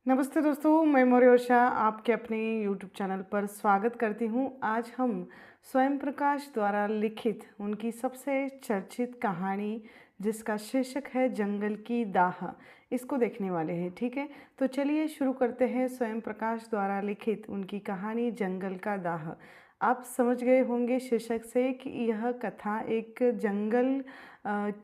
नमस्ते दोस्तों, मैं मौर्य शाह आपके अपने यूट्यूब चैनल पर स्वागत करती हूँ। आज हम स्वयं प्रकाश द्वारा लिखित उनकी सबसे चर्चित कहानी जिसका शीर्षक है जंगल की दाह, इसको देखने वाले हैं। ठीक है, तो चलिए शुरू करते हैं स्वयं प्रकाश द्वारा लिखित उनकी कहानी जंगल का दाह। आप समझ गए होंगे शीर्षक से कि यह कथा एक जंगल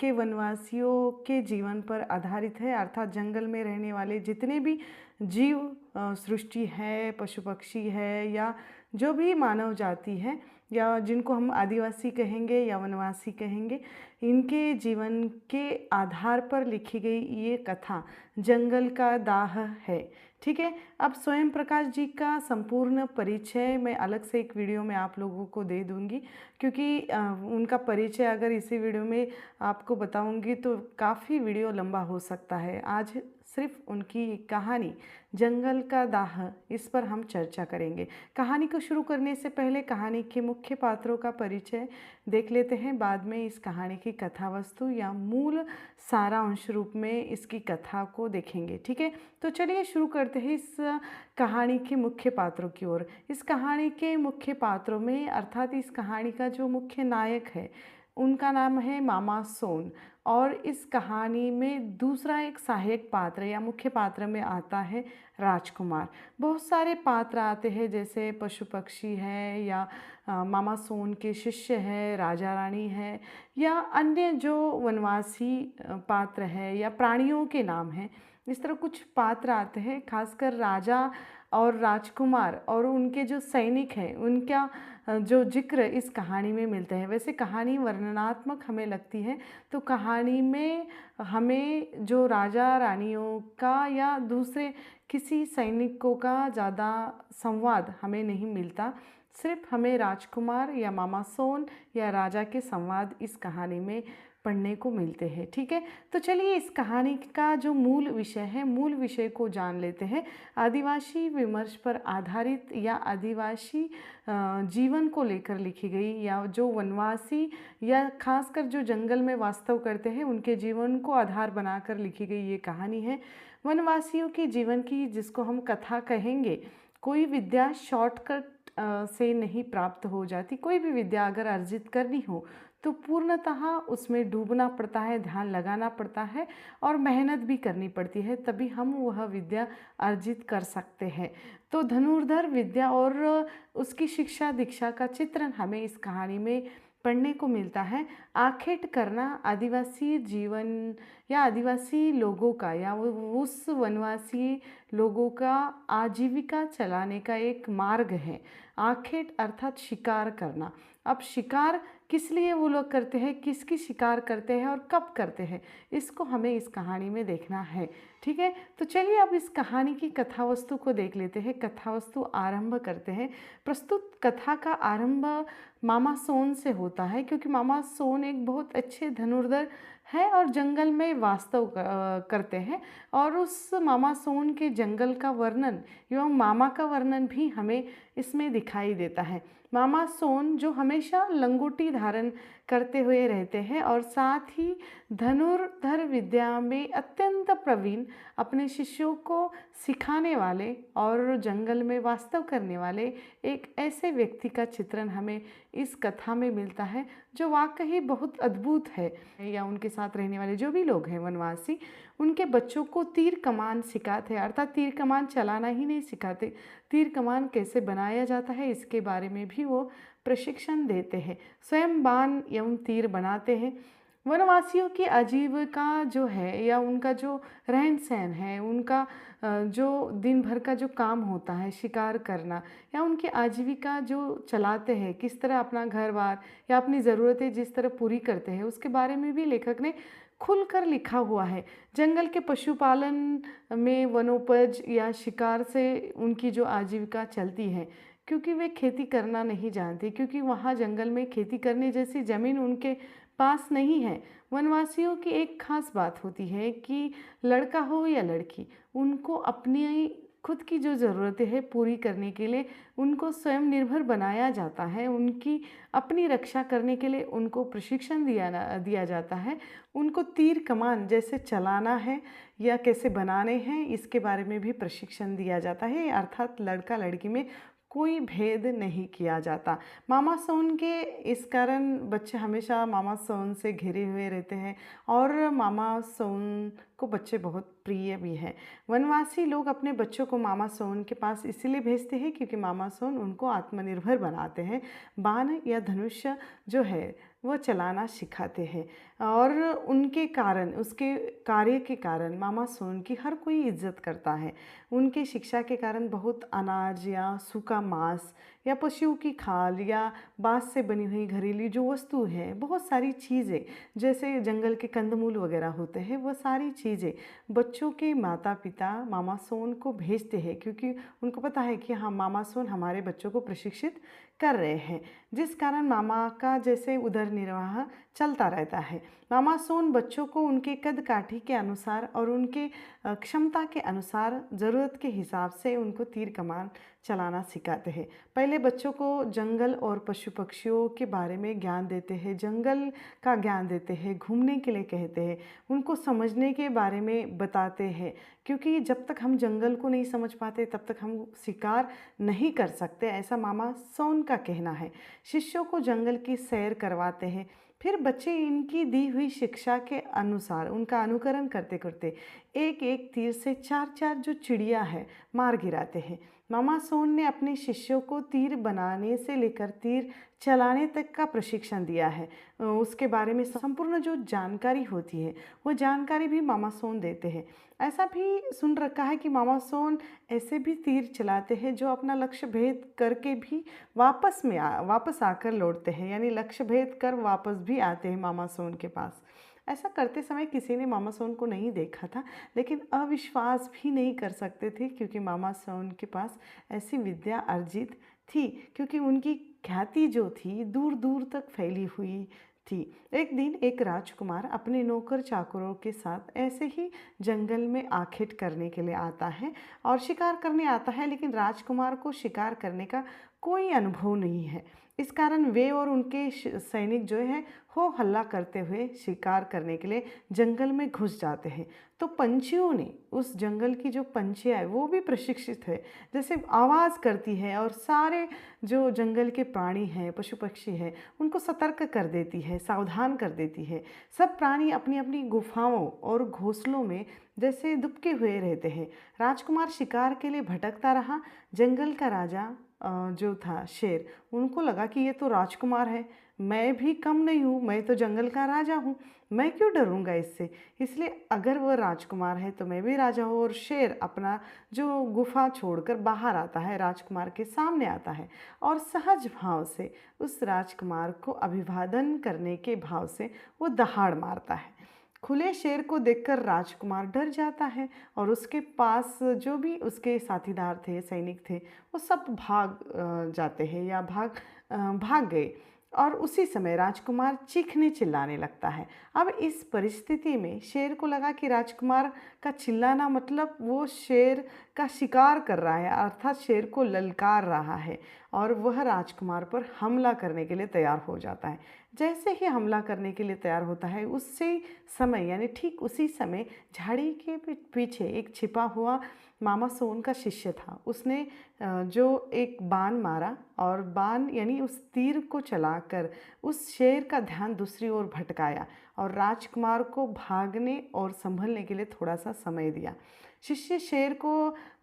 के वनवासियों के जीवन पर आधारित है, अर्थात जंगल में रहने वाले जितने भी जीव सृष्टि है, पशु पक्षी है या जो भी मानव जाति है या जिनको हम आदिवासी कहेंगे या वनवासी कहेंगे, इनके जीवन के आधार पर लिखी गई ये कथा जंगल का दाह है। ठीक है, अब स्वयं प्रकाश जी का संपूर्ण परिचय मैं अलग से एक वीडियो में आप लोगों को दे दूंगी, क्योंकि उनका परिचय अगर इसी वीडियो में आपको बताऊंगी तो काफ़ी वीडियो लंबा हो सकता है। आज सिर्फ उनकी कहानी जंगल का दाह, इस पर हम चर्चा करेंगे। कहानी को शुरू करने से पहले कहानी के मुख्य पात्रों का परिचय देख लेते हैं, बाद में इस कहानी की कथा वस्तु या मूल सारांश रूप में इसकी कथा को देखेंगे। ठीक है, तो चलिए शुरू करते हैं इस कहानी के मुख्य पात्रों की ओर। इस कहानी के मुख्य पात्रों में, अर्थात इस कहानी का जो मुख्य नायक है उनका नाम है मामा सोन, और इस कहानी में दूसरा एक सहायक पात्र या मुख्य पात्र में आता है राजकुमार। बहुत सारे पात्र आते हैं, जैसे पशु पक्षी है या मामा सोन के शिष्य है, राजा रानी है या अन्य जो वनवासी पात्र है या प्राणियों के नाम हैं। इस तरह कुछ पात्र आते हैं, खासकर राजा और राजकुमार और उनके जो सैनिक हैं उनका जो जिक्र इस कहानी में मिलते हैं। वैसे कहानी वर्णनात्मक हमें लगती है, तो कहानी में हमें जो राजा रानियों का या दूसरे किसी सैनिकों का ज़्यादा संवाद हमें नहीं मिलता, सिर्फ हमें राजकुमार या मामा सोन या राजा के संवाद इस कहानी में पढ़ने को मिलते हैं। ठीक है, तो चलिए इस कहानी का जो मूल विषय है, मूल विषय को जान लेते हैं। आदिवासी विमर्श पर आधारित या आदिवासी जीवन को लेकर लिखी गई, या जो वनवासी या खासकर जो जंगल में वास्तव करते हैं उनके जीवन को आधार बनाकर लिखी गई ये कहानी है। वनवासियों के जीवन की, जिसको हम कथा कहेंगे, कोई विद्या शॉर्टकट से नहीं प्राप्त हो जाती। कोई भी विद्या अगर अर्जित करनी हो तो पूर्णतः उसमें डूबना पड़ता है, ध्यान लगाना पड़ता है और मेहनत भी करनी पड़ती है, तभी हम वह विद्या अर्जित कर सकते हैं। तो धनुर्धर विद्या और उसकी शिक्षा दीक्षा का चित्रण हमें इस कहानी में पढ़ने को मिलता है। आखेट करना आदिवासी जीवन या आदिवासी लोगों का या उस वनवासी लोगों का आजीविका चलाने का एक मार्ग है। आखेट अर्थात शिकार करना। अब शिकार किस लिए वो लोग करते हैं, किसकी शिकार करते हैं और कब करते हैं, इसको हमें इस कहानी में देखना है। ठीक है, तो चलिए अब इस कहानी की कथा वस्तु को देख लेते हैं। कथा वस्तु आरंभ करते हैं। प्रस्तुत कथा का आरंभ मामा सोन से होता है, क्योंकि मामा सोन एक बहुत अच्छे धनुर्धर है और जंगल में वास्तव करते हैं, और उस मामा सोन के जंगल का वर्णन एवं मामा का वर्णन भी हमें इसमें दिखाई देता है। मामा सोन जो हमेशा लंगोटी धारण करते हुए रहते हैं और साथ ही धनुर्धर विद्या में अत्यंत प्रवीण, अपने शिष्यों को सिखाने वाले और जंगल में वास्तव करने वाले एक ऐसे व्यक्ति का चित्रण हमें इस कथा में मिलता है, जो वाकई बहुत अद्भुत है। या उनके साथ रहने वाले जो भी लोग हैं वनवासी, उनके बच्चों को तीर कमान सिखाते हैं, अर्थात तीर कमान चलाना ही नहीं सिखाते, तीर कमान कैसे बनाया जाता है इसके बारे में भी वो प्रशिक्षण देते हैं। स्वयं बाण एवं तीर बनाते हैं। वनवासियों की आजीविका जो है या उनका जो रहन सहन है, उनका जो दिन भर का जो काम होता है शिकार करना, या उनकी आजीविका जो चलाते हैं, किस तरह अपना घर बार या अपनी ज़रूरतें जिस तरह पूरी करते हैं, उसके बारे में भी लेखक ने खुलकर लिखा हुआ है। जंगल के पशुपालन में वनोपज या शिकार से उनकी जो आजीविका चलती है, क्योंकि वे खेती करना नहीं जानते, क्योंकि वहाँ जंगल में खेती करने जैसी ज़मीन उनके पास नहीं है। वनवासियों की एक खास बात होती है कि लड़का हो या लड़की, उनको अपनी खुद की जो ज़रूरतें हैं पूरी करने के लिए उनको स्वयं निर्भर बनाया जाता है, उनकी अपनी रक्षा करने के लिए उनको प्रशिक्षण दिया जाता है। उनको तीर कमान जैसे चलाना है या कैसे बनाने हैं, इसके बारे में भी प्रशिक्षण दिया जाता है, अर्थात लड़का लड़की में कोई भेद नहीं किया जाता। मामा सोन के इस कारण बच्चे हमेशा मामा सोन से घिरे हुए रहते हैं और मामा सोन को बच्चे बहुत प्रिय भी हैं। वनवासी लोग अपने बच्चों को मामा सोन के पास इसलिए भेजते हैं क्योंकि मामा सोन उनको आत्मनिर्भर बनाते हैं, बाण या धनुष जो है वो चलाना सिखाते हैं और उनके कारण, उसके कार्य के कारण मामा सोन की हर कोई इज्जत करता है। उनके शिक्षा के कारण बहुत अनाज या सूखा मांस या पशुओं की खाल या बाँस से बनी हुई घरेलू जो वस्तु है, बहुत सारी चीज़ें जैसे जंगल के कंदमूल वगैरह होते हैं, वो सारी चीज़ें बच्चों के माता पिता मामा सोन को भेजते हैं क्योंकि उनको पता है कि हाँ, मामा सोन हमारे बच्चों को प्रशिक्षित कर रहे हैं, जिस कारण मामा का जैसे उदर निर्वाह चलता रहता है। मामा सोन बच्चों को उनके कद काठी के अनुसार और उनके क्षमता के अनुसार ज़रूरत के हिसाब से उनको तीर कमान चलाना सिखाते हैं। पहले बच्चों को जंगल और पशु पक्षियों के बारे में ज्ञान देते हैं, जंगल का ज्ञान देते हैं, घूमने के लिए कहते हैं, उनको समझने के बारे में बताते हैं क्योंकि जब तक हम जंगल को नहीं समझ पाते तब तक हम शिकार नहीं कर सकते, ऐसा मामा सोन का कहना है। शिष्यों को जंगल की सैर करवाते हैं, फिर बच्चे इनकी दी हुई शिक्षा के अनुसार उनका अनुकरण करते करते एक एक तीर से चार चार जो चिड़िया है मार गिराते हैं। मामा सोन ने अपने शिष्यों को तीर बनाने से लेकर तीर चलाने तक का प्रशिक्षण दिया है। उसके बारे में संपूर्ण जो जानकारी होती है वो जानकारी भी मामा सोन देते हैं। ऐसा भी सुन रखा है कि मामा सोन ऐसे भी तीर चलाते हैं जो अपना लक्ष्य भेद करके भी वापस आकर लौटते हैं, यानी लक्ष्य भेद कर वापस भी आते हैं मामा सोन के पास। ऐसा करते समय किसी ने मामा सोन को नहीं देखा था, लेकिन अविश्वास भी नहीं कर सकते थे क्योंकि मामा सोन के पास ऐसी विद्या अर्जित थी, क्योंकि उनकी ख्याति जो थी दूर दूर तक फैली हुई थी। एक दिन एक राजकुमार अपने नौकर चाकरों के साथ ऐसे ही जंगल में आखेट करने के लिए आता है और शिकार करने आता है, लेकिन राजकुमार को शिकार करने का कोई अनुभव नहीं है। इस कारण वे और उनके सैनिक जो है हो हल्ला करते हुए शिकार करने के लिए जंगल में घुस जाते हैं। तो पंछियों ने, उस जंगल की जो पंछियाँ है वो भी प्रशिक्षित है, जैसे आवाज़ करती है और सारे जो जंगल के प्राणी हैं, पशु पक्षी हैं, उनको सतर्क कर देती है, सावधान कर देती है। सब प्राणी अपनी अपनी गुफाओं और घोंसलों में जैसे दुबके हुए रहते हैं। राजकुमार शिकार के लिए भटकता रहा। जंगल का राजा जो था शेर, उनको लगा कि ये तो राजकुमार है, मैं भी कम नहीं हूँ, मैं तो जंगल का राजा हूँ, मैं क्यों डरूंगा इससे। इसलिए अगर वह राजकुमार है तो मैं भी राजा हूँ। और शेर अपना जो गुफा छोड़कर बाहर आता है, राजकुमार के सामने आता है और सहज भाव से उस राजकुमार को अभिवादन करने के भाव से वो दहाड़ मारता है। खुले शेर को देखकर राजकुमार डर जाता है और उसके पास जो भी उसके साथीदार थे, सैनिक थे, वो सब भाग जाते हैं या भाग गए और उसी समय राजकुमार चीखने चिल्लाने लगता है। अब इस परिस्थिति में शेर को लगा कि राजकुमार का चिल्लाना मतलब वो शेर का शिकार कर रहा है, अर्थात शेर को ललकार रहा है और वह राजकुमार पर हमला करने के लिए तैयार हो जाता है। जैसे ही हमला करने के लिए तैयार होता है उसी समय, यानी ठीक उसी समय झाड़ी के पीछे एक छिपा हुआ मामा सोन का शिष्य था। उसने जो एक बाण मारा और बाण यानी उस तीर को चलाकर उस शेर का ध्यान दूसरी ओर भटकाया और राजकुमार को भागने और संभलने के लिए थोड़ा सा समय दिया। शिष्य शेर को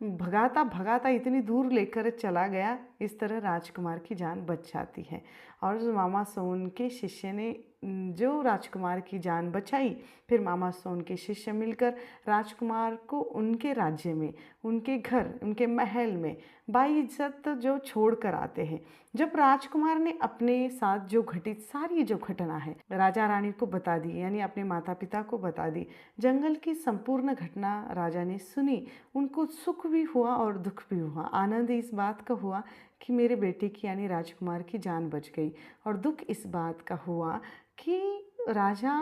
भगाता भगाता इतनी दूर लेकर चला गया, इस तरह राजकुमार की जान बच जाती है। और मामा सोन के शिष्य ने जो राजकुमार की जान बचाई, फिर मामा सोन के शिष्य मिलकर राजकुमार को उनके राज्य में, उनके घर, उनके महल में बाइज्जत जो छोड़ कर आते हैं। जब राजकुमार ने अपने साथ जो घटित सारी जो घटना है राजा रानी को बता दी, यानी अपने माता पिता को बता दी, जंगल की संपूर्ण घटना राजा ने सुनी, उनको सुख भी हुआ और दुख भी हुआ। आनंद इस बात का हुआ कि मेरे बेटे की यानी राजकुमार की जान बच गई, और दुख इस बात का हुआ कि राजा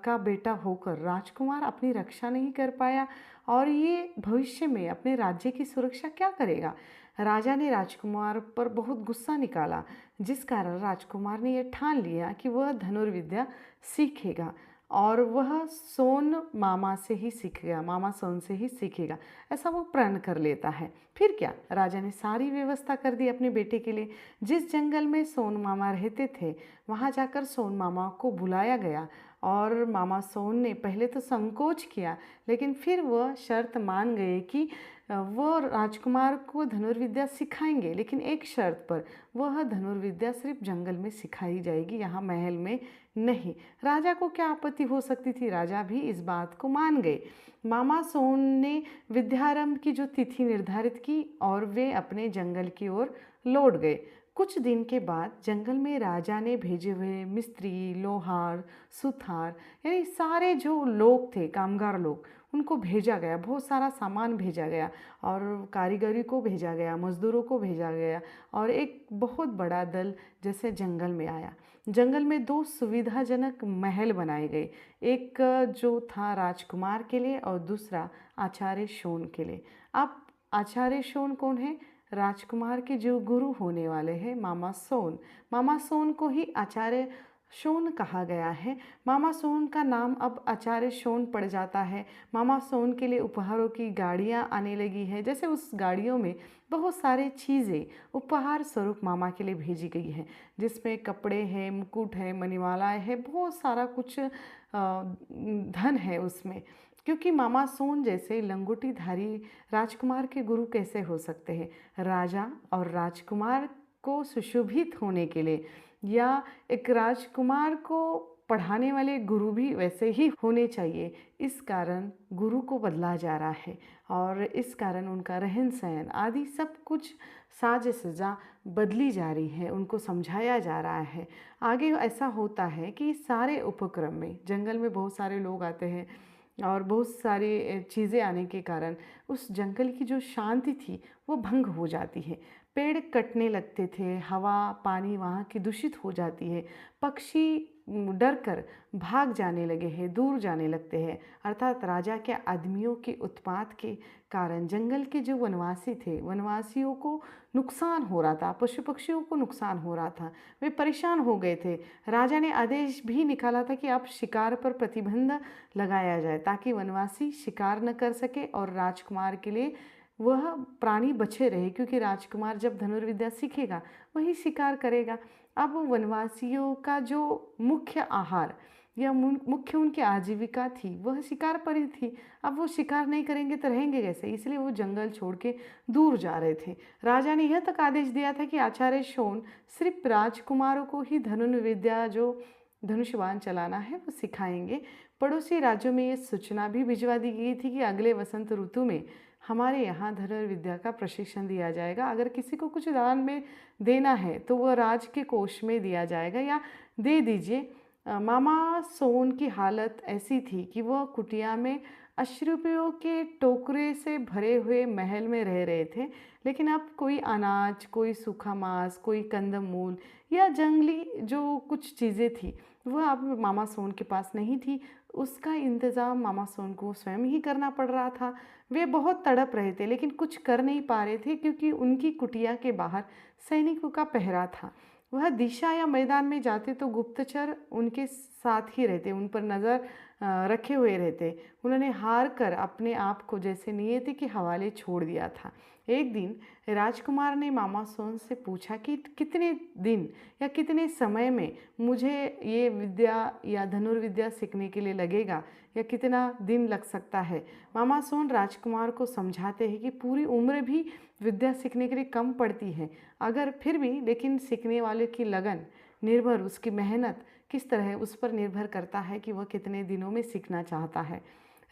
का बेटा होकर राजकुमार अपनी रक्षा नहीं कर पाया और ये भविष्य में अपने राज्य की सुरक्षा क्या करेगा। राजा ने राजकुमार पर बहुत गुस्सा निकाला, जिस कारण राजकुमार ने यह ठान लिया कि वह धनुर्विद्या सीखेगा और वह सोन मामा से ही सीखेगा, मामा सोन से ही सीखेगा, ऐसा वो प्रण कर लेता है। फिर क्या, राजा ने सारी व्यवस्था कर दी अपने बेटे के लिए। जिस जंगल में सोन मामा रहते थे वहाँ जाकर सोन मामा को बुलाया गया और मामा सोन ने पहले तो संकोच किया, लेकिन फिर वह शर्त मान गए कि वो राजकुमार को धनुर्विद्या सिखाएंगे, लेकिन एक शर्त पर, वह धनुर्विद्या सिर्फ जंगल में सिखाई जाएगी, यहाँ महल में नहीं। राजा को क्या आपत्ति हो सकती थी, राजा भी इस बात को मान गए। मामा सोन ने विद्यारंभ की जो तिथि निर्धारित की और वे अपने जंगल की ओर लौट गए। कुछ दिन के बाद जंगल में राजा ने भेजे हुए मिस्त्री, लोहार, सुथार, यानी सारे जो लोग थे, कामगार लोग, उनको भेजा गया, बहुत सारा सामान भेजा गया और कारीगरी को भेजा गया, मज़दूरों को भेजा गया और एक बहुत बड़ा दल जैसे जंगल में आया। जंगल में दो सुविधाजनक महल बनाए गए, एक जो था राजकुमार के लिए और दूसरा आचार्य शोन के लिए। अब आचार्य शोन कौन है? राजकुमार के जो गुरु होने वाले हैं मामा सोन। मामा सोन को ही आचार्य शोन कहा गया है। मामा सोन का नाम अब आचार्य शोन पड़ जाता है। मामा सोन के लिए उपहारों की गाड़ियाँ आने लगी है, जैसे उस गाड़ियों में बहुत सारे चीज़ें उपहार स्वरूप मामा के लिए भेजी गई है, जिसमें कपड़े हैं, मुकुट है, मणिमालाएँ है, बहुत सारा कुछ धन है उसमें। क्योंकि मामा सोन जैसे लंगोटीधारी राजकुमार के गुरु कैसे हो सकते हैं। राजा और राजकुमार को सुशोभित होने के लिए या एक राजकुमार को पढ़ाने वाले गुरु भी वैसे ही होने चाहिए, इस कारण गुरु को बदला जा रहा है और इस कारण उनका रहन सहन आदि सब कुछ साज सज्जा बदली जा रही है, उनको समझाया जा रहा है। आगे ऐसा होता है कि सारे उपक्रम में जंगल में बहुत सारे लोग आते हैं और बहुत सारी चीज़ें आने के कारण उस जंगल की जो शांति थी वो भंग हो जाती है। पेड़ कटने लगते थे, हवा पानी वहाँ की दूषित हो जाती है, पक्षी डर कर भाग जाने लगे हैं, दूर जाने लगते हैं। अर्थात राजा के आदमियों के उत्पात के कारण जंगल के जो वनवासी थे, वनवासियों को नुकसान हो रहा था, पशु पक्षियों को नुकसान हो रहा था, वे परेशान हो गए थे। राजा ने आदेश भी निकाला था कि अब शिकार पर प्रतिबंध लगाया जाए ताकि वनवासी शिकार न कर सके और राजकुमार के लिए वह प्राणी बचे रहे, क्योंकि राजकुमार जब धनुर्विद्या सीखेगा वही शिकार करेगा। अब वनवासियों का जो मुख्य आहार या मुख्य उनकी आजीविका थी वह शिकार पर ही थी। अब वो शिकार नहीं करेंगे तो रहेंगे कैसे, इसलिए वो जंगल छोड़ के दूर जा रहे थे। राजा ने यह तक आदेश दिया था कि आचार्य शोन सिर्फ राजकुमारों को ही धनुर्विद्या जो धनुष्यबाण चलाना है वो सिखाएंगे। पड़ोसी राज्यों में ये सूचना भी भिजवा दी गई थी कि अगले वसंत ऋतु में हमारे यहाँ धनुर्विद्या का प्रशिक्षण दिया जाएगा। अगर किसी को कुछ दान में देना है तो वह राज के कोष में दिया जाएगा या दे दीजिए। मामा सोन की हालत ऐसी थी कि वह कुटिया में अश्रुपियों के टोकरे से भरे हुए महल में रह रहे थे, लेकिन अब कोई अनाज, कोई सूखा मांस, कोई कंदमूल या जंगली जो कुछ चीज़ें थी वह अब मामा सोन के पास नहीं थी। उसका इंतज़ाम मामा सोन को स्वयं ही करना पड़ रहा था। वे बहुत तड़प रहे थे लेकिन कुछ कर नहीं पा रहे थे, क्योंकि उनकी कुटिया के बाहर सैनिकों का पहरा था। वह दिशा या मैदान में जाते तो गुप्तचर उनके साथ ही रहते, उन पर नज़र रखे हुए रहते। उन्होंने हार कर अपने आप को जैसे नियति के हवाले छोड़ दिया था। एक दिन राजकुमार ने मामा सोन से पूछा कि कितने दिन या कितने समय में मुझे ये विद्या या धनुर्विद्या सीखने के लिए लगेगा या कितना दिन लग सकता है। मामा सोन राजकुमार को समझाते हैं कि पूरी उम्र भी विद्या सीखने के लिए कम पड़ती है, अगर फिर भी लेकिन सीखने वाले की लगन निर्भर, उसकी मेहनत किस तरह है उस पर निर्भर करता है कि वह कितने दिनों में सीखना चाहता है।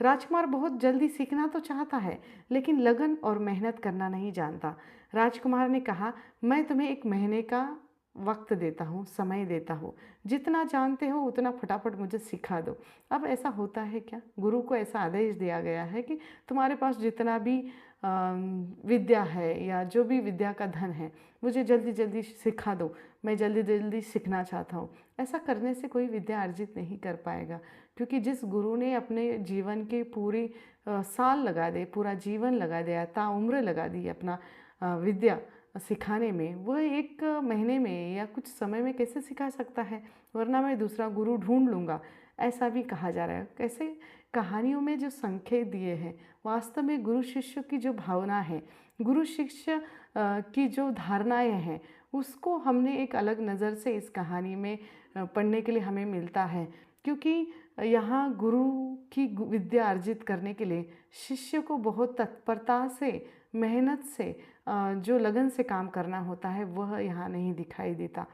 राजकुमार बहुत जल्दी सीखना तो चाहता है लेकिन लगन और मेहनत करना नहीं जानता। राजकुमार ने कहा, मैं तुम्हें 1 महीने का वक्त देता हूँ, समय देता हूँ, जितना जानते हो उतना फटाफट मुझे सिखा दो। अब ऐसा होता है क्या? गुरु को ऐसा आदेश दिया गया है कि तुम्हारे पास जितना भी विद्या है या जो भी विद्या का धन है मुझे जल्दी जल्दी सिखा दो, मैं जल्दी जल्दी सीखना चाहता हूँ। ऐसा करने से कोई विद्या अर्जित नहीं कर पाएगा, क्योंकि जिस गुरु ने अपने जीवन के पूरी साल लगा दे, पूरा जीवन लगा दिया, ताउम्र लगा दी अपना विद्या सिखाने में, वह एक महीने में या कुछ समय में कैसे सिखा सकता है? वरना मैं दूसरा गुरु ढूंढ लूँगा, ऐसा भी कहा जा रहा है। कैसे कहानियों में जो संकेत दिए हैं, वास्तव में गुरु शिष्य की जो भावना है, गुरु शिष्य की जो धारणाएं हैं, उसको हमने एक अलग नज़र से इस कहानी में पढ़ने के लिए हमें मिलता है। क्योंकि यहाँ गुरु की विद्या अर्जित करने के लिए शिष्य को बहुत तत्परता से, मेहनत से, जो लगन से काम करना होता है, वह यहाँ नहीं दिखाई देता।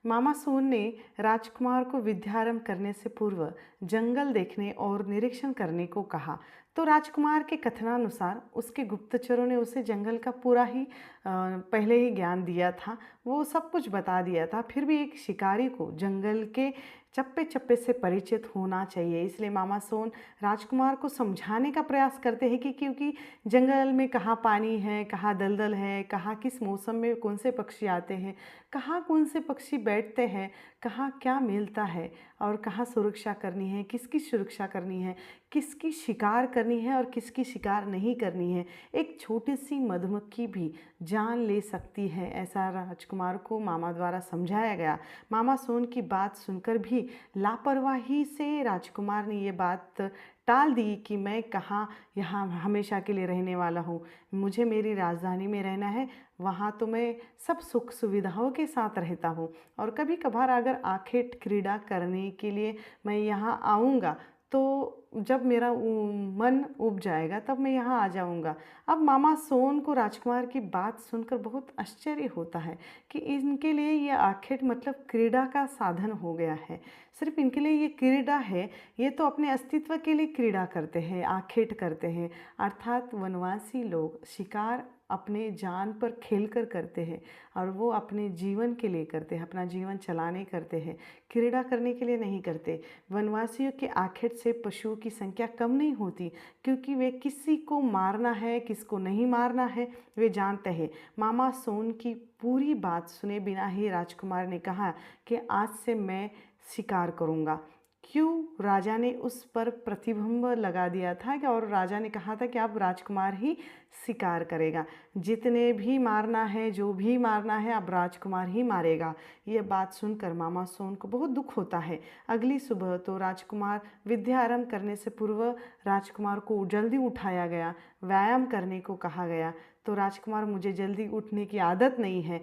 मामा सोन ने राजकुमार को विद्यारंभ करने से पूर्व जंगल देखने और निरीक्षण करने को कहा। तो राजकुमार के कथनानुसार उसके गुप्तचरों ने उसे जंगल का पूरा ही पहले ही ज्ञान दिया था, वो सब कुछ बता दिया था। फिर भी एक शिकारी को जंगल के चप्पे चप्पे से परिचित होना चाहिए। इसलिए मामा सोन राजकुमार को समझाने का प्रयास करते हैं कि क्योंकि जंगल में कहाँ पानी है, कहाँ दलदल है, कहाँ किस मौसम में कौन से पक्षी आते हैं, कहाँ कौन से पक्षी बैठते हैं, कहाँ क्या मिलता है और कहाँ सुरक्षा करनी है, किसकी सुरक्षा करनी है, किसकी शिकार करनी है और किसकी शिकार नहीं करनी है। एक छोटी सी मधुमक्खी भी जान ले सकती है, ऐसा राजकुमार को मामा द्वारा समझाया गया। मामा सोन की बात सुनकर भी लापरवाही से राजकुमार ने ये बात टाल दी कि मैं कहाँ यहाँ हमेशा के लिए रहने वाला हूँ, मुझे मेरी राजधानी में रहना है, वहाँ तो मैं सब सुख सुविधाओं के साथ रहता हूँ और कभी कभार अगर आखेट क्रीड़ा करने के लिए मैं यहाँ आऊँगा तो जब मेरा मन उब जाएगा तब मैं यहाँ आ जाऊँगा। अब मामा सोन को राजकुमार की बात सुनकर बहुत आश्चर्य होता है कि इनके लिए ये आखेट मतलब क्रीड़ा का साधन हो गया है। सिर्फ इनके लिए ये क्रीड़ा है, ये तो अपने अस्तित्व के लिए क्रीड़ा करते हैं, आखेट करते हैं। अर्थात वनवासी लोग शिकार अपने जान पर खेल कर करते हैं और वो अपने जीवन के लिए करते हैं, अपना जीवन चलाने करते हैं, क्रीड़ा करने के लिए नहीं करते। वनवासियों के आखेट से पशुओं की संख्या कम नहीं होती, क्योंकि वे किसी को मारना है, किसको नहीं मारना है, वे जानते हैं। मामा सोन की पूरी बात सुने बिना ही राजकुमार ने कहा कि आज से मैं शिकार करूँगा। क्यों राजा ने उस पर प्रतिबंध लगा दिया था कि और राजा ने कहा था कि अब राजकुमार ही शिकार करेगा, जितने भी मारना है, जो भी मारना है, अब राजकुमार ही मारेगा। ये बात सुनकर मामा सोन को बहुत दुख होता है। अगली सुबह तो राजकुमार विद्या आरंभ करने से पूर्व राजकुमार को जल्दी उठाया गया, व्यायाम करने को कहा गया। तो राजकुमार, मुझे जल्दी उठने की आदत नहीं है।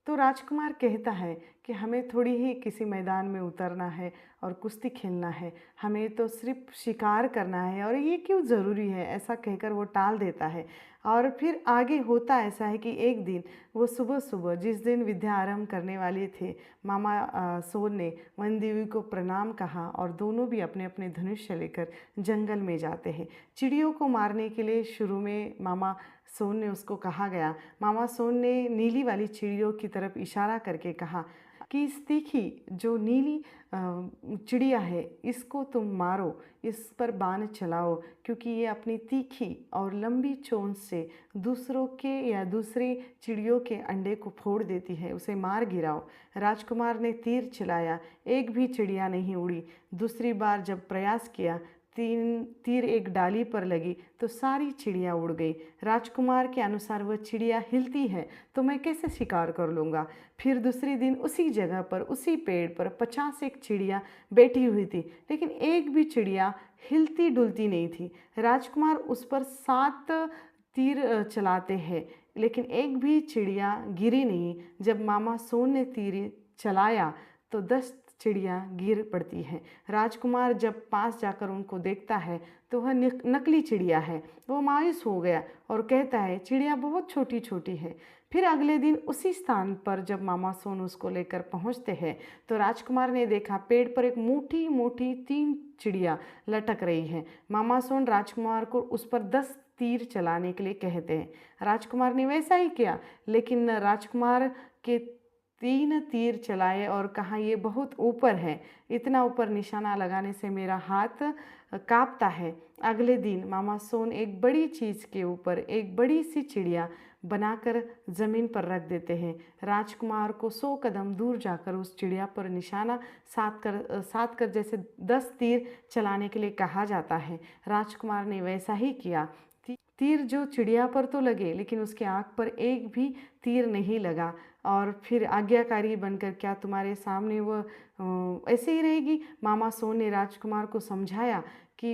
तो राजकुमार कहता है कि हमें थोड़ी ही किसी मैदान में उतरना है और कुश्ती खेलना है, हमें तो सिर्फ शिकार करना है और ये क्यों ज़रूरी है, ऐसा कहकर वो टाल देता है। और फिर आगे होता ऐसा है कि एक दिन वो सुबह सुबह जिस दिन विद्या आरंभ करने वाले थे, मामा सोन ने वन देवी को प्रणाम कहा और दोनों भी अपने अपने धनुष्य लेकर जंगल में जाते हैं। चिड़ियों को मारने के लिए शुरू में मामा सोन ने उसको कहा गया। मामा सोन ने नीली वाली चिड़ियों की तरफ इशारा करके कहा कि इस तीखी जो नीली चिड़िया है, इसको तुम मारो, इस पर बाण चलाओ, क्योंकि ये अपनी तीखी और लंबी चोंच से दूसरों के या दूसरी चिड़ियों के अंडे को फोड़ देती है, उसे मार गिराओ। राजकुमार ने तीर चलाया, एक भी चिड़िया नहीं उड़ी। दूसरी बार जब प्रयास किया, तीर एक डाली पर लगी तो सारी चिड़िया उड़ गई। राजकुमार के अनुसार वह चिड़िया हिलती है तो मैं कैसे शिकार कर लूँगा। फिर दूसरी दिन उसी जगह पर, उसी पेड़ पर 50 एक चिड़िया बैठी हुई थी, लेकिन एक भी चिड़िया हिलती डुलती नहीं थी। राजकुमार उस पर 7 तीर चलाते हैं, लेकिन एक भी चिड़िया गिरी नहीं। जब मामा सोन ने तीर चलाया तो 10 चिड़िया गिर पड़ती है। राजकुमार जब पास जाकर उनको देखता है तो वह नकली चिड़िया है। वो मायूस हो गया और कहता है, चिड़िया बहुत छोटी छोटी है। फिर अगले दिन उसी स्थान पर जब मामा सोन उसको लेकर पहुंचते हैं तो राजकुमार ने देखा पेड़ पर एक मोटी मोटी 3 चिड़िया लटक रही है। मामा सोन राजकुमार को उस पर 10 तीर चलाने के लिए कहते हैं। राजकुमार ने वैसा ही किया, लेकिन राजकुमार के 3 तीर चलाए और कहा ये बहुत ऊपर है, इतना ऊपर निशाना लगाने से मेरा हाथ काँपता है। अगले दिन मामा सोन एक बड़ी चीज़ के ऊपर एक बड़ी सी चिड़िया बनाकर ज़मीन पर रख देते हैं। राजकुमार को 100 कदम दूर जाकर उस चिड़िया पर निशाना साध कर जैसे 10 तीर चलाने के लिए कहा जाता है। राजकुमार ने वैसा ही किया। तीर जो चिड़िया पर तो लगे लेकिन उसके आँख पर एक भी तीर नहीं लगा। और फिर आज्ञाकारी बनकर, क्या तुम्हारे सामने वह ऐसे ही रहेगी? मामा सोन ने राजकुमार को समझाया कि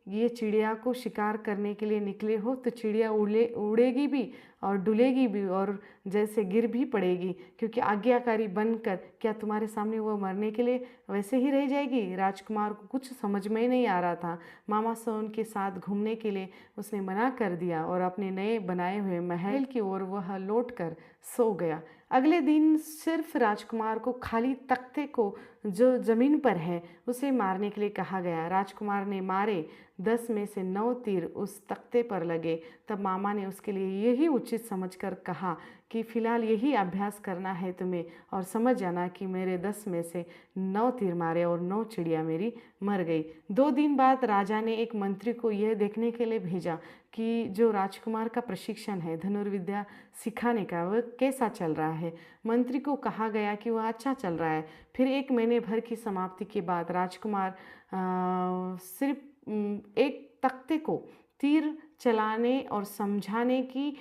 ये चिड़िया को शिकार करने के लिए निकले हो तो चिड़िया उड़ेगी भी और डुलेगी भी और जैसे गिर भी पड़ेगी, क्योंकि आज्ञाकारी बनकर क्या तुम्हारे सामने वो मरने के लिए वैसे ही रह जाएगी? राजकुमार को कुछ समझ में नहीं आ रहा था। मामा सोन के साथ घूमने के लिए उसने मना कर दिया और अपने नए बनाए हुए महल की ओर वह लौट कर सो गया। अगले दिन सिर्फ राजकुमार को खाली तख्ते को जो ज़मीन पर है उसे मारने के लिए कहा गया। राजकुमार ने मारे। 10 में से 9 तीर उस तख्ते पर लगे। तब मामा ने उसके लिए यही उचित समझकर कहा कि फ़िलहाल यही अभ्यास करना है तुम्हें, और समझ जाना कि मेरे 10 में से 9 तीर मारे और 9 चिड़िया मेरी मर गई। 2 दिन बाद राजा ने एक मंत्री को यह देखने के लिए भेजा कि जो राजकुमार का प्रशिक्षण है धनुर्विद्या सिखाने का, वह कैसा चल रहा है। मंत्री को कहा गया कि वह अच्छा चल रहा है। फिर 1 महीने भर की समाप्ति के बाद राजकुमार सिर्फ एक तख्ते को तीर चलाने और समझाने की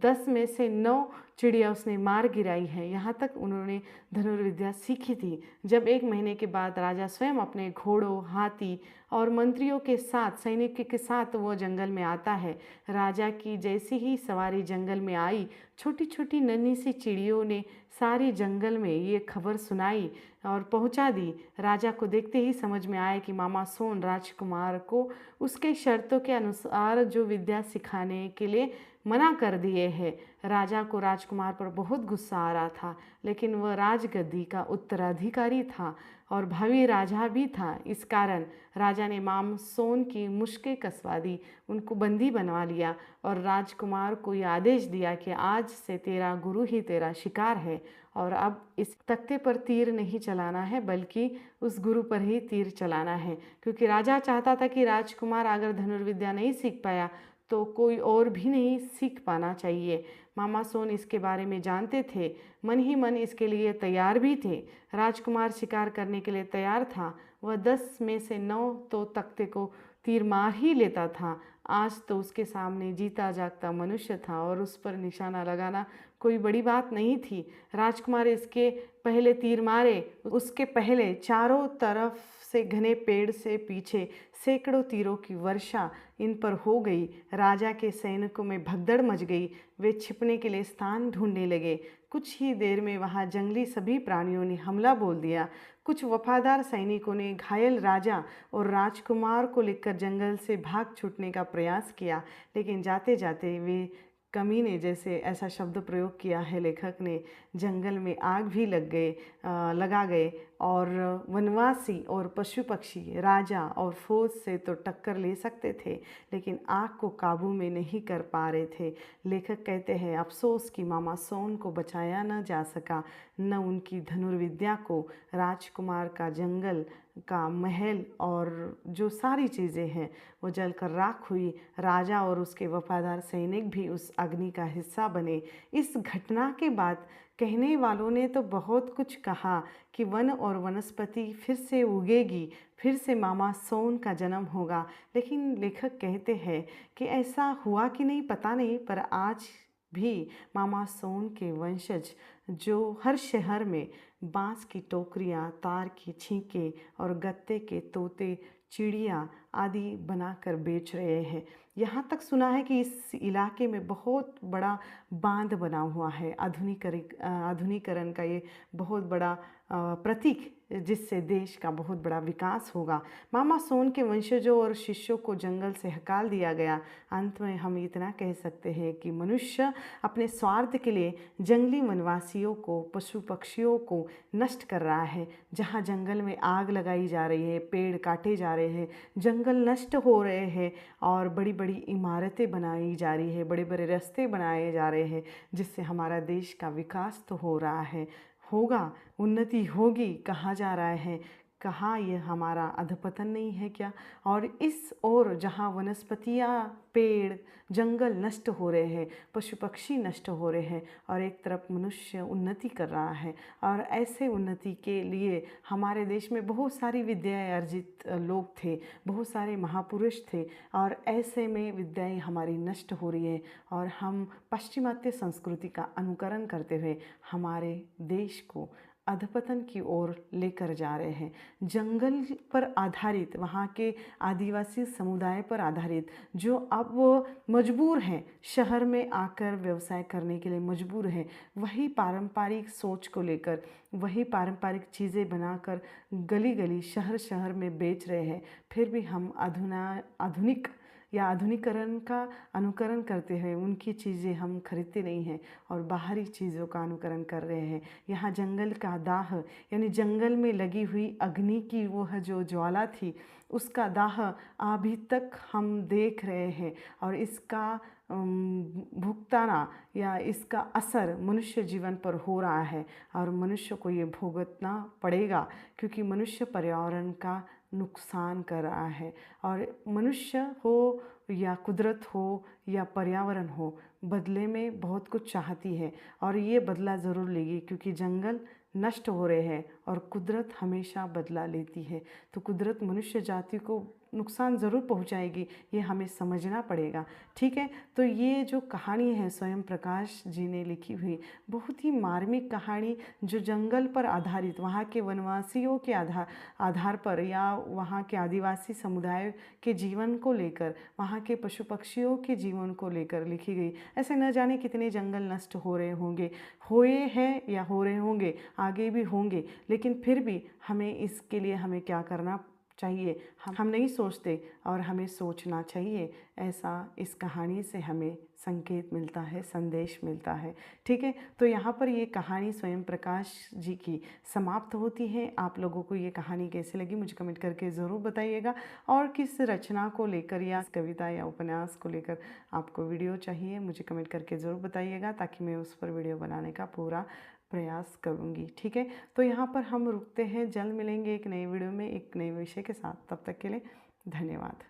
10 में से 9 चिड़िया उसने मार गिराई है। यहाँ तक उन्होंने धनुर्विद्या सीखी थी। जब 1 महीने के बाद राजा स्वयं अपने घोड़ों, हाथी और मंत्रियों के साथ, सैनिक के साथ वो जंगल में आता है। राजा की जैसी ही सवारी जंगल में आई, छोटी छोटी नन्ही सी चिड़ियों ने सारी जंगल में ये खबर सुनाई और पहुंचा दी। राजा को देखते ही समझ में आया कि मामा सोन राजकुमार को उसके शर्तों के अनुसार जो विद्या सिखाने के लिए मना कर दिए हैं। राजा को राजकुमार पर बहुत गुस्सा आ रहा था, लेकिन वह राजगद्दी का उत्तराधिकारी था और भावी राजा भी था। इस कारण राजा ने माम सोन की मुश्कें कसवा दी, उनको बंदी बनवा लिया और राजकुमार को यह आदेश दिया कि आज से तेरा गुरु ही तेरा शिकार है और अब इस तख्ते पर तीर नहीं चलाना है बल्कि उस गुरु पर ही तीर चलाना है, क्योंकि राजा चाहता था कि राजकुमार अगर धनुर्विद्या नहीं सीख पाया तो कोई और भी नहीं सीख पाना चाहिए। मामा सोन इसके बारे में जानते थे, मन ही मन इसके लिए तैयार भी थे। राजकुमार शिकार करने के लिए तैयार था। वह 10 में से 9 तो तख्ते को तीर मार ही लेता था। आज तो उसके सामने जीता जागता मनुष्य था और उस पर निशाना लगाना कोई बड़ी बात नहीं थी। राजकुमार इसके पहले तीर मारे, उसके पहले चारों तरफ से घने पेड़ से पीछे सैकड़ों तीरों की वर्षा इन पर हो गई। राजा के सैनिकों में भगदड़ मच गई। वे छिपने के लिए स्थान ढूंढने लगे। कुछ ही देर में वहां जंगली सभी प्राणियों ने हमला बोल दिया। कुछ वफादार सैनिकों ने घायल राजा और राजकुमार को लेकर जंगल से भाग छूटने का प्रयास किया, लेकिन जाते जाते वे कमीने, जैसे ऐसा शब्द प्रयोग किया है लेखक ने, जंगल में आग भी लगा गए और वनवासी और पशु पक्षी राजा और फौज से तो टक्कर ले सकते थे, लेकिन आग को काबू में नहीं कर पा रहे थे। लेखक कहते हैं, अफसोस कि मामा सोन को बचाया न जा सका, न उनकी धनुर्विद्या को। राजकुमार का जंगल का महल और जो सारी चीज़ें हैं वो जलकर राख हुई। राजा और उसके वफादार सैनिक भी उस अग्नि का हिस्सा बने। इस घटना के बाद कहने वालों ने तो बहुत कुछ कहा कि वन और वनस्पति फिर से उगेगी, फिर से मामा सोन का जन्म होगा, लेकिन लेखक कहते हैं कि ऐसा हुआ कि नहीं पता नहीं, पर आज भी मामा सोन के वंशज जो हर शहर में बांस की टोकरियाँ, तार की छींकें और गत्ते के तोते, चिड़िया आदि बनाकर बेच रहे हैं। यहाँ तक सुना है कि इस इलाके में बहुत बड़ा बांध बना हुआ है। आधुनिकीकरण का ये बहुत बड़ा प्रतीक, जिससे देश का बहुत बड़ा विकास होगा। मामा सोन के वंशजों और शिष्यों को जंगल से हकाल दिया गया। अंत में हम इतना कह सकते हैं कि मनुष्य अपने स्वार्थ के लिए जंगली वनवासियों को, पशु पक्षियों को नष्ट कर रहा है। जहाँ जंगल में आग लगाई जा रही है, पेड़ काटे जा रहे हैं, जंगल नष्ट हो रहे हैं और बड़ी बड़ी इमारतें बनाई जा रही है, बड़े बड़े रास्ते बनाए जा रहे हैं, जिससे हमारा देश का विकास तो हो रहा है, होगा, उन्नति होगी कहा जा रहा है। कहाँ ये हमारा अधपतन नहीं है क्या? और इस ओर जहाँ वनस्पतियाँ, पेड़, जंगल नष्ट हो रहे हैं, पशु पक्षी नष्ट हो रहे हैं, और एक तरफ मनुष्य उन्नति कर रहा है। और ऐसे उन्नति के लिए हमारे देश में बहुत सारी विद्याएं अर्जित लोग थे, बहुत सारे महापुरुष थे, और ऐसे में विद्याएं हमारी नष्ट हो रही है, और हम पाश्चिमात्य संस्कृति का अनुकरण करते हुए हमारे देश को अधपतन की ओर लेकर जा रहे हैं। जंगल पर आधारित, वहाँ के आदिवासी समुदाय पर आधारित, जो अब मजबूर हैं शहर में आकर व्यवसाय करने के लिए मजबूर हैं, वही पारंपरिक सोच को लेकर, वही पारंपरिक चीज़ें बनाकर गली गली शहर शहर में बेच रहे हैं। फिर भी हम आधुनिक या आधुनिकरण का अनुकरण करते हैं, उनकी चीज़ें हम खरीदते नहीं हैं और बाहरी चीज़ों का अनुकरण कर रहे हैं। यहाँ जंगल का दाह, यानी जंगल में लगी हुई अग्नि की वह जो ज्वाला थी, उसका दाह अभी तक हम देख रहे हैं, और इसका भुगताना या इसका असर मनुष्य जीवन पर हो रहा है, और मनुष्य को ये भुगतना पड़ेगा, क्योंकि मनुष्य पर्यावरण का नुकसान कर रहा है। और मनुष्य हो या कुदरत हो या पर्यावरण हो, बदले में बहुत कुछ चाहती है, और ये बदला ज़रूर लेगी, क्योंकि जंगल नष्ट हो रहे हैं और कुदरत हमेशा बदला लेती है। तो कुदरत मनुष्य जाति को नुकसान ज़रूर पहुंचाएगी, ये हमें समझना पड़ेगा। ठीक है, तो ये जो कहानी है स्वयं प्रकाश जी ने लिखी हुई, बहुत ही मार्मिक कहानी, जो जंगल पर आधारित, वहाँ के वनवासियों के आधार पर, या वहाँ के आदिवासी समुदाय के जीवन को लेकर, वहाँ के पशु पक्षियों के जीवन को लेकर लिखी गई। ऐसे न जाने कितने जंगल नष्ट हो रहे होंगे, हुए हैं या हो रहे होंगे, आगे भी होंगे, लेकिन फिर भी हमें इसके लिए हमें क्या करना चाहिए, हम नहीं सोचते, और हमें सोचना चाहिए। ऐसा इस कहानी से हमें संकेत मिलता है, संदेश मिलता है। ठीक है, तो यहाँ पर ये कहानी स्वयं प्रकाश जी की समाप्त होती है। आप लोगों को ये कहानी कैसी लगी मुझे कमेंट करके ज़रूर बताइएगा, और किस रचना को लेकर या कविता या उपन्यास को लेकर आपको वीडियो चाहिए मुझे कमेंट करके ज़रूर बताइएगा, ताकि मैं उस पर वीडियो बनाने का पूरा प्रयास करूँगी। ठीक है, तो यहाँ पर हम रुकते हैं, जल्द मिलेंगे एक नए वीडियो में एक नए विषय के साथ। तब तक के लिए धन्यवाद।